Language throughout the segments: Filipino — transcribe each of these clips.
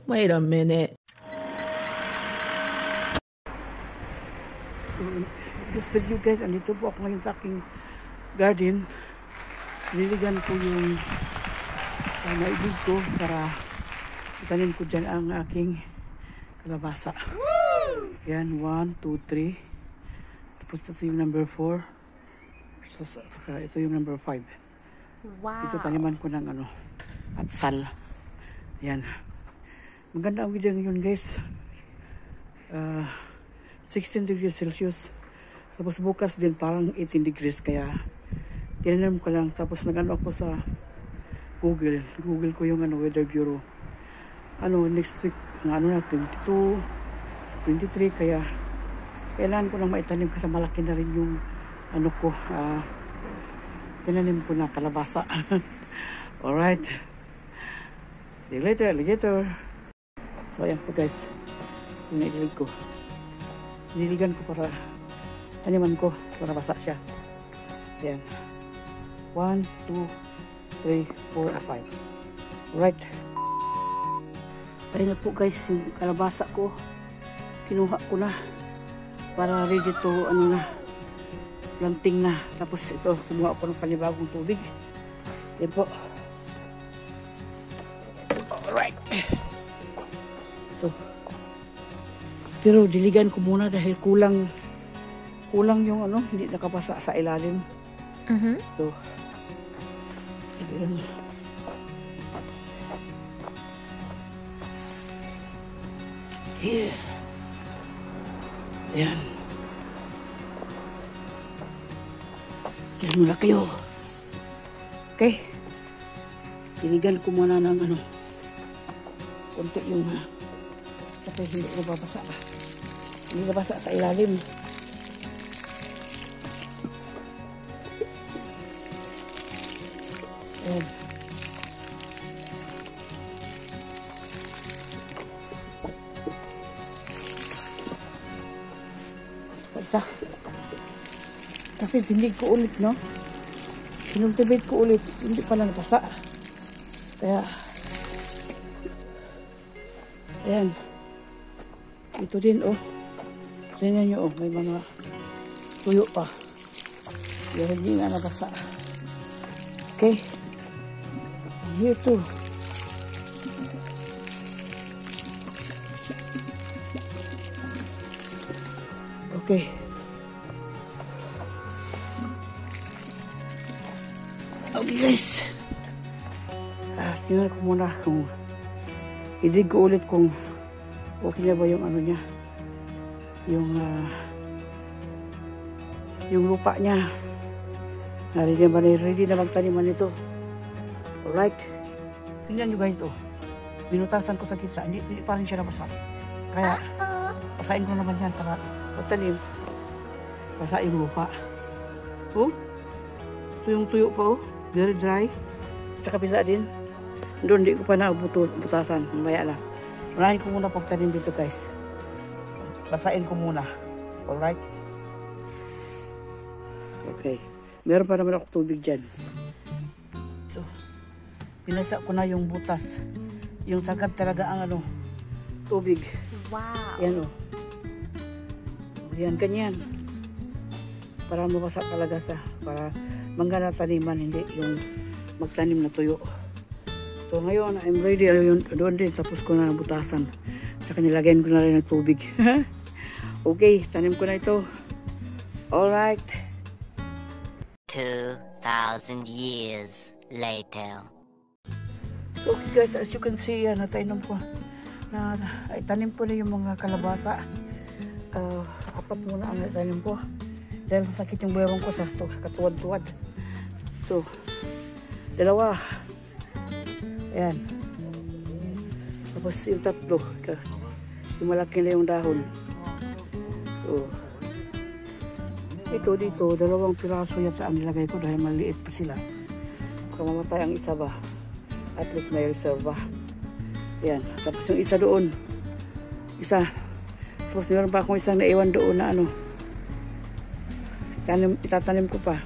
Wait a minute. So, just with you guys, andito po ako ngayon sa aking garden. Niligan ko yung naibig ko para itanim ko dyan ang aking kalabasa. Yan, 1, 2, 3. Tapos ito yung number 4. So, ito yung number 5. Wow. Ito taniman ko ng atsal. Yan. Maganda ang video ngayon guys. 16 degrees Celsius. Tapos bukas din parang 18 degrees. Kaya tinanam ko lang. Tapos nag-ano ako sa Google. Google ko yung Weather Bureau. Next week na 22, 23. Kaya kailangan ko lang maitanim kasi malaki na rin yung tinanim ko na kalabasa. Alright. See you later, alligator. So ayan po guys, yung nailig ko. Niligan ko para taniman ko para basa siya. Ayan. 1, 2, 3, 4, 5. Alright. Ayan na po guys, yung kalabasa ko. Kinuha ko na para ready to planting na. Tapos ito, kumuha ko ng panibagong tubig. Ayan po. Alright. So, pero diligan ko muna dahil kulang yung hindi nakapasa sa ilalim. So, ayan. Here. Ayan. Diyan muna kayo. Okay. Diligan ko muna ng konti yung kasi hindi nababasa. Hindi nabasa sa ilalim. Ayan. Isa. Kasi tindig ko ulit, no? Sinultibate ko ulit. Hindi pala nabasa. Kaya ayan. Ito din, oh. Tingnan nyo, oh. May mga tuyo pa. Pero hindi na nabasa. Okay. Here too. Okay. Okay guys. Tingnan ko muna kung idig ko ulit kung okay na ba yung niya. Yung lupa niya. Ready na magtaniman ito. Alright. Tingnan nyo guys ito. Binutasan ko sa kita. Hindi pa rin siya nabasa. Kaya pasain ko naman yan para pagtanim. Basa yung lupa. Oh. Ito yung tuyo pa, oh. Very dry. Sa kabila din. Doon di ko pa butasan. Mamaya lang. Unahin ko muna pagtanim dito guys. Basain ko muna. Alright? Okay. Meron pa naman ako tubig dyan. So, pinasa ko na yung butas. Yung sagad talaga ang tubig. Wow. Yan o. Yan, ganyan. Para mabasa talaga para manggana taniman, hindi yung magtanim na tuyo. So ngayon, I'm ready. Doon din, tapos ko na butasan. Saka nilagyan ko na rin ng tubig. Okay, tanim ko na ito. Alright. 2,000 years later. Okay guys, as you can see, tanim ko na yung mga kalabasa. 4 muna ang tanim ko. Dahil sakit yung buwan ko sa katuwad-tuwad. So, 2. Ayan. Tapos yung 3. Yung malaki na yung dahon. So, ito dito, 2 piraso yata ang nilagay ko dahil maliit pa sila. Kung mamatay ang isa ba, at least may reserva. Ayan. Tapos yung isa doon. Tapos meron pa akong isang naiwan doon na itatanim ko pa.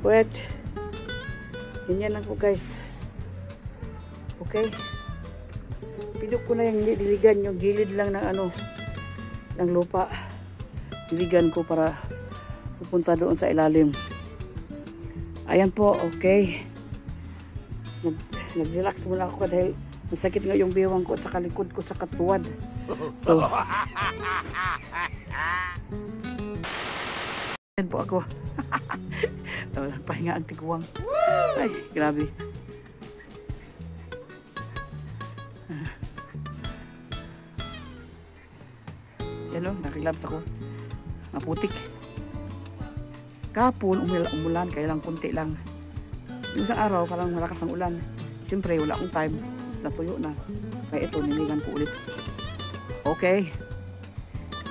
Wait. Ganyan lang po guys. Okay. Pinuk ko na yung diligan, yung gilid lang ng ano, ng lupa. Diligan ko para pupunta doon sa ilalim. Ayan po, okay. Nag-relax muna ako dahil masakit nga yung biwang ko at saka likod ko sa katuwad. So, ayan po ako. Pahinga ang tiguang. Ay, grabe. Yan o, nakilabs ako. Maputik. Kapon, umulan, kaya lang kunti lang. Yung isang araw, parang malakas ang ulan. Siyempre, wala akong time. Natuyo na. Kaya ito, niligan ko ulit. Okay.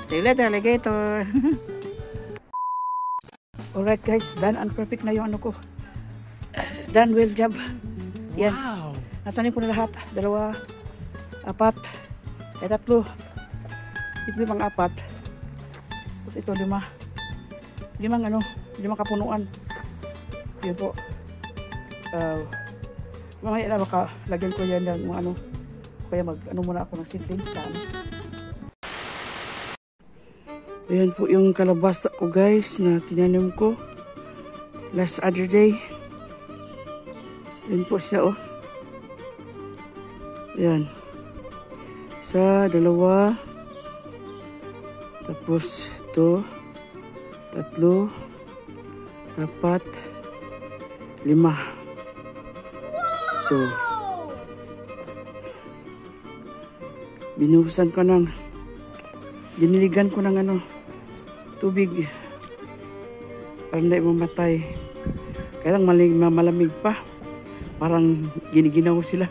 See you later, alligator. Alright guys, done and perfect na yung ano ko. Done, well job. Yan. Wow. Natanim ko na lahat. 2, 4, 3. Ito yung 4. Tapos ito 5. 5 kapunuan. Yan po. Mamaya na baka lagyan ko yan ng ano. Kaya muna ako ng seedling sa ano. Ayan po yung kalabasa ko guys na tinanim ko last other day. Ayan po siya oh. Ayan. 1, 2. Tapos ito. 3. 4. 5. So, binuhusan ko ng diniligan ko ng ano tubig para hindi mamatay. Kaya lang malamig pa. Parang giniginaw sila.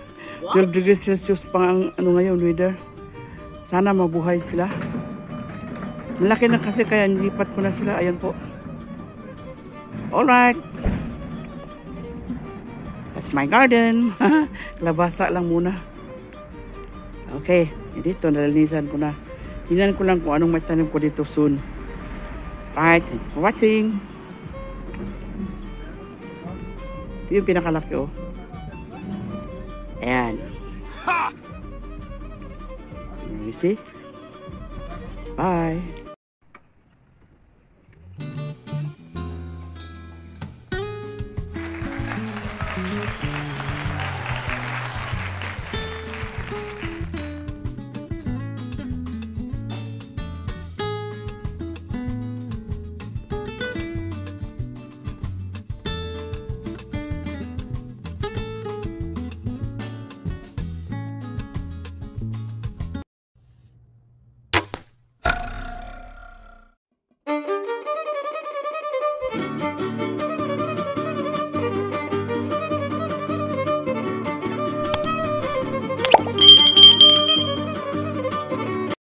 12 degrees Celsius pang ang ano ngayon weather. Sana mabuhay sila. Malaki na kasi kaya nilipat ko na sila. Ayan po. Alright. That's my garden. Labasa lang muna. Okay. Dito nalinisan ko na. Tingnan ko lang kung anong matanim ko dito soon. Right, thank you for watching. Ito yung pinakalaki oh. Ayan. You see? Bye.